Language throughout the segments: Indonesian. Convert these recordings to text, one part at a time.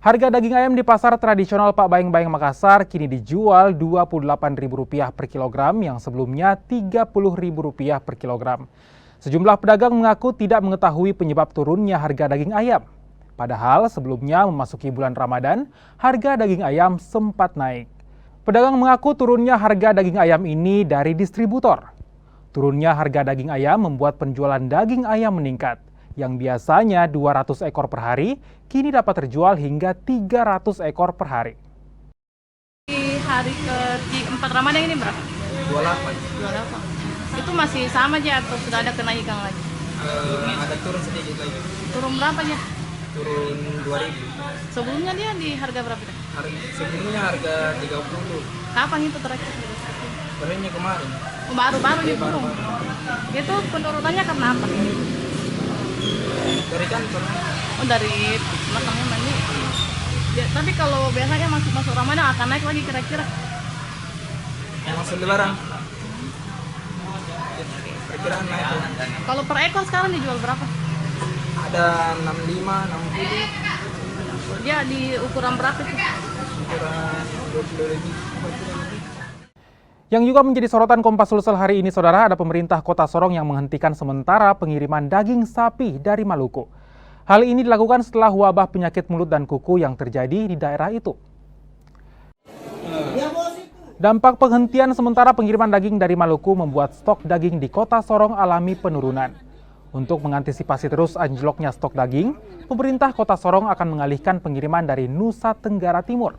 Harga daging ayam di pasar tradisional Pak Bayeng-Bayeng Makassar kini dijual Rp28.000 per kilogram yang sebelumnya Rp30.000 per kilogram. Sejumlah pedagang mengaku tidak mengetahui penyebab turunnya harga daging ayam. Padahal sebelumnya memasuki bulan Ramadan, harga daging ayam sempat naik. Pedagang mengaku turunnya harga daging ayam ini dari distributor. Turunnya harga daging ayam membuat penjualan daging ayam meningkat. Yang biasanya 200 ekor per hari, kini dapat terjual hingga 300 ekor per hari. Di hari ke-4 Ramadan ini berapa? 28. 28. Itu masih sama aja atau sudah ada kenaikan lagi? Ada turun sedikit lagi. Turun berapa ya? Turun 2.000. Sebelumnya dia di harga berapa? Sebelumnya harga 30. Kapan itu terakhir? Barunya kemarin. Oh, baru-baru ya turun. Itu penurunannya karena apa? Dari kantor. Oh, dari belakangnya mandi. Ya, tapi kalau biasanya masuk Ramadan akan naik lagi kira-kira. Masuk lebaran. Perkiraan naik. Kalau per ekor sekarang dijual berapa? Ada 65, 60. Dia di ukuran berapa itu? Ukuran 20 lebih. Yang juga menjadi sorotan Kompas Sulsel hari ini, saudara, ada pemerintah Kota Sorong yang menghentikan sementara pengiriman daging sapi dari Maluku. Hal ini dilakukan setelah wabah penyakit mulut dan kuku yang terjadi di daerah itu. Dampak penghentian sementara pengiriman daging dari Maluku membuat stok daging di Kota Sorong alami penurunan. Untuk mengantisipasi terus anjloknya stok daging, pemerintah Kota Sorong akan mengalihkan pengiriman dari Nusa Tenggara Timur.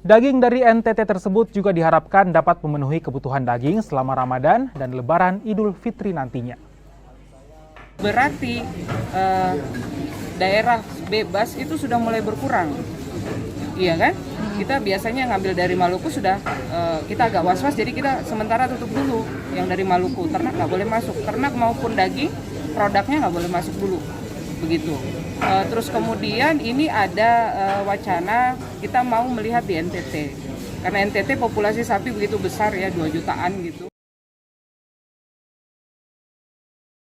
Daging dari NTT tersebut juga diharapkan dapat memenuhi kebutuhan daging selama Ramadan dan Lebaran Idul Fitri nantinya. Berarti daerah bebas itu sudah mulai berkurang, iya kan? Kita biasanya ngambil dari Maluku sudah kita agak was-was, jadi kita sementara tutup dulu yang dari Maluku. Ternak nggak boleh masuk, ternak maupun daging produknya nggak boleh masuk dulu, begitu. Terus kemudian ini ada wacana kita mau melihat di NTT, karena NTT populasi sapi begitu besar ya, 2 jutaan gitu.